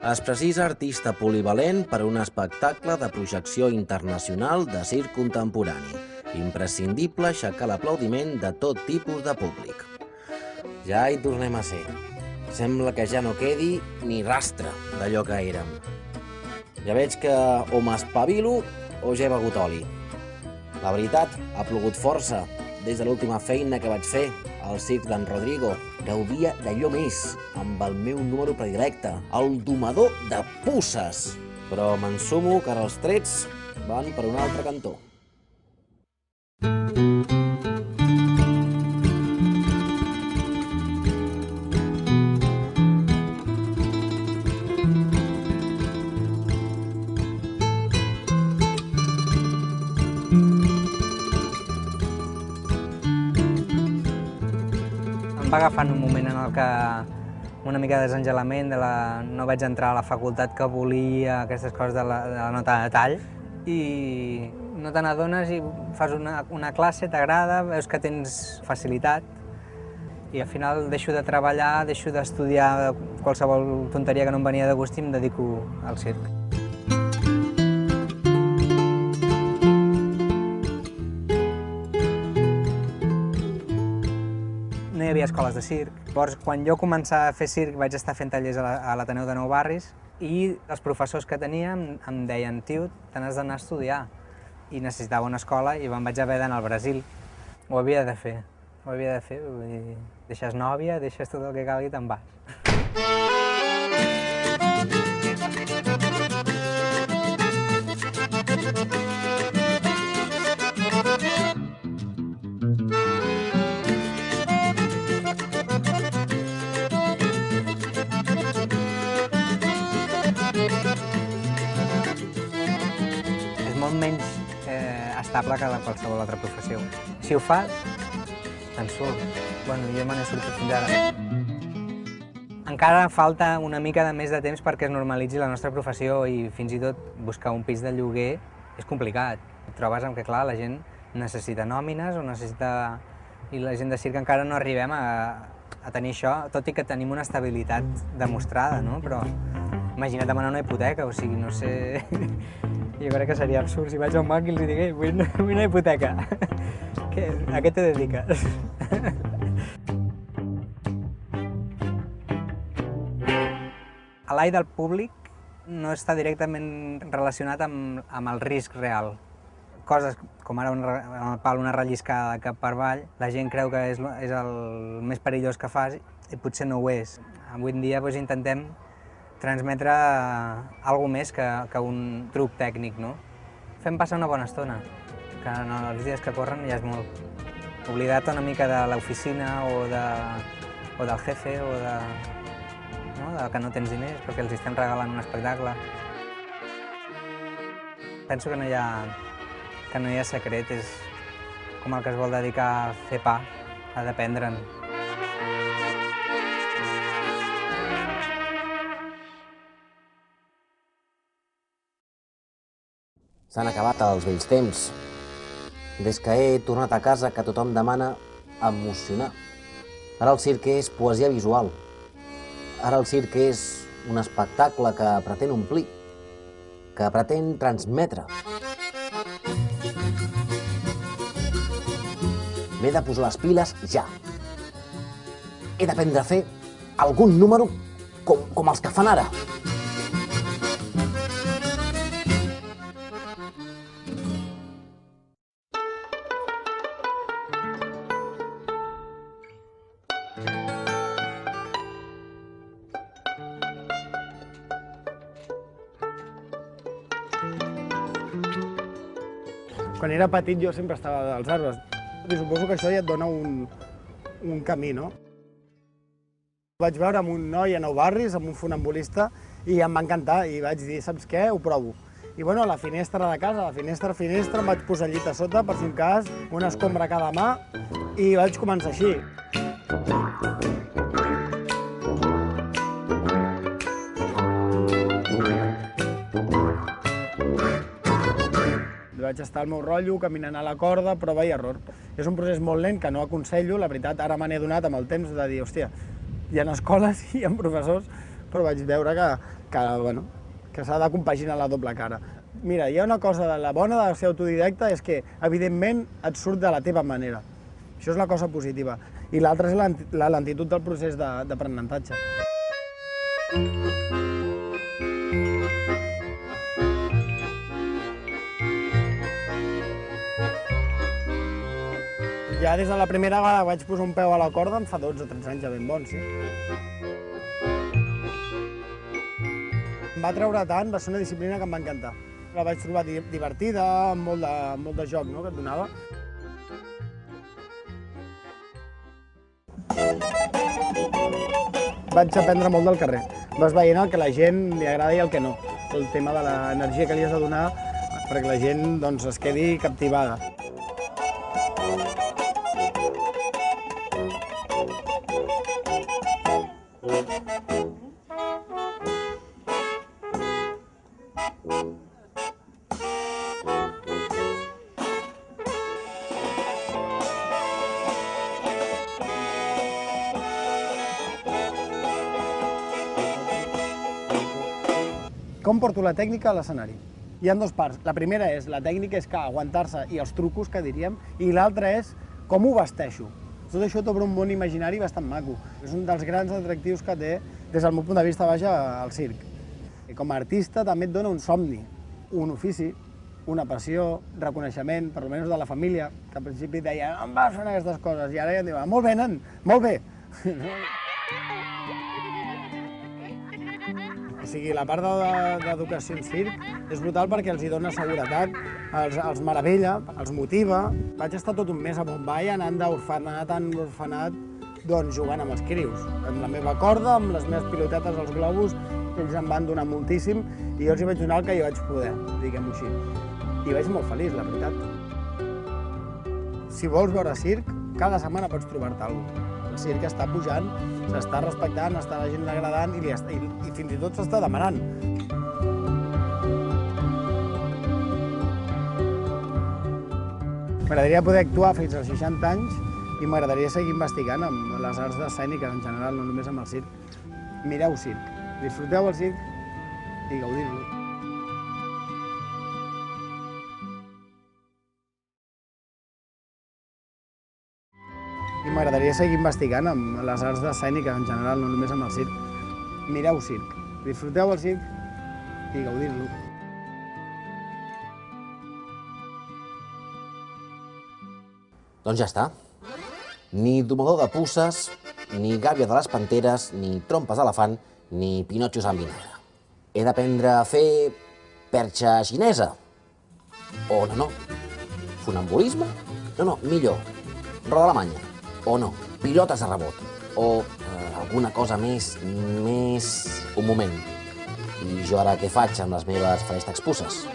Es precisa artista polivalent per a un espectacle de projecció internacional de circ contemporani. Imprescindible aixecar l'aplaudiment de tot tipus de públic. Ja hi tornem a ser. Sembla que ja no quedi ni rastre d'allò que érem. Ja veig que o m'espavilo o ja he begut oli. La veritat, ha plogut força des de l'última feina que vaig fer al circ d'en Rodrigo. Gaudia d'allò més, amb el meu número predilecte, el domador de puces. Però m'ensumo que ara els trets van per un altre cantó. Em va agafar en un moment en el que una mica de desengelament, no vaig entrar a la facultat que volia, aquestes coses de la nota de tall, i no te n'adones i fas una classe, t'agrada, veus que tens facilitat, i al final deixo de treballar, deixo d'estudiar qualsevol tonteria que no em venia de gust i em dedico al circ. No hi havia escoles de circ. Llavors, quan jo començava a fer circ, vaig estar fent tallers a l'Ateneu de Nou Barris i els professors que teníem em deien: tio, te n'has d'anar a estudiar. I necessitava una escola i me'n vaig haver d'anar al Brasil. Ho havia de fer, vull dir, deixes nòvia, deixes tot el que calgui i te'n vas. Molt menys estable que qualsevol altra professió. Si ho fas, te'n surt. Bueno, jo me n'he sortit fins ara. Encara falta una mica de més de temps perquè es normalitzi la nostra professió i fins i tot buscar un pis de lloguer és complicat. Et trobes amb que, clar, la gent necessita nòmines o necessita... I la gent de circ encara no arribem a tenir això, tot i que tenim una estabilitat demostrada, no? Però imagina't demanar una hipoteca, o sigui, no sé... Jo crec que seria absurd si vaig a un banc i els dic: vull una hipoteca. A què te dediques? L'ai del públic no està directament relacionat amb el risc real. Coses com ara una relliscada de cap per avall, la gent creu que és el més perillós que fas i potser no ho és. Avui en dia intentem transmetre alguna més que un truc tècnic, no? Fem passar una bona estona, que en els dies que corren ja és molt. Oblidar-te una mica de l'oficina o del jefe o de que no tens diners perquè els estem regalant un espectacle. Penso que no hi ha secret, és com el que es vol dedicar a fer pa, a dependre'n. S'han acabat els vells temps. Des que he tornat a casa que tothom demana emocionar. Ara el circ és poesia visual. Ara el circ és un espectacle que pretén omplir, que pretén transmetre. M'he de posar les piles ja. He d'aprendre a fer algun número com els que fan ara. Quan era petit jo sempre estava als arbres i suposo que això ja et dona un camí, no? Vaig veure amb un noi a Nou Barris, amb un funambulista, i em va encantar i vaig dir: saps què? Ho provo. I bueno, a la finestra de casa, em vaig posar llit a sota per si en cas, una escombra a cada mà, i vaig començar així. Vaig estar al meu rotllo, caminant a la corda, prova i error. És un procés molt lent que no aconsello, la veritat, ara me n'he donat amb el temps de dir, hòstia, hi ha escoles i hi ha professors, però vaig veure que s'ha de compaginar la doble cara. Mira, hi ha una cosa de la bona de ser autodidacta, és que, evidentment, et surt de la teva manera. Això és la cosa positiva. I l'altra és la lentitud del procés d'aprenentatge. Ja des de la primera vegada vaig posar un peu a la corda, em fa 12 o 13 anys ja ben bon, sí. Em va treure tant, va ser una disciplina que em va encantar. La vaig trobar divertida, amb molt de joc, no?, que et donava. Vaig aprendre molt del carrer. Vas veient el que la gent li agrada i el que no. El tema de l'energia que li has de donar perquè la gent doncs, es quedi captivada. Com porto la tècnica a l'escenari? Hi ha dues parts. La primera és, la tècnica és que aguantar-se i els trucos, que diríem, i l'altra és com ho vesteixo. Tot això t'obre un món imaginari bastant maco. És un dels grans atractius que té, des del meu punt de vista, vaja, al circ. I com a artista també et dona un somni, un ofici, una passió, reconeixement, per almenys de la família, que al principi deia no em vas fent aquestes coses, i ara ja em diuen molt bé, nen, molt bé. O sigui, la part d'educació en circ és brutal perquè els hi dona seguretat, els meravella, els motiva. Vaig estar tot un mes a Bombai anant d'orfenat en orfenat, doncs jugant amb els crios, amb la meva corda, amb les meves pilotetes als globus, ells em van donar moltíssim i jo els hi vaig donar el que jo vaig poder, diguem-ho així. I vaig molt feliç, la veritat. Si vols veure circ, cada setmana pots trobar-te alguna cosa. El circ està pujant, s'està respectant, està la gent agradant i fins i tot s'està demanant. M'agradaria poder actuar fins als 60 anys i m'agradaria seguir investigant amb les arts escèniques en general, no només amb el circ. Mireu circ, disfruteu el circ i gaudiu-lo. I m'agradaria seguir investigant amb les arts escèniques en general, no només amb el circ. Mireu circ, disfruteu el circ i gaudiu-lo. Doncs ja està. Ni domador de puces, ni gàbia de les panteres, ni trompes d'elefant, ni pinotxos amb vinagre. He d'aprendre a fer perxa xinesa. O no, funambulisme? No, millor, roda alemanya. O no, pilotes de rebot. O alguna cosa més... Un moment. I jo ara què faig amb les meves ferestes puces?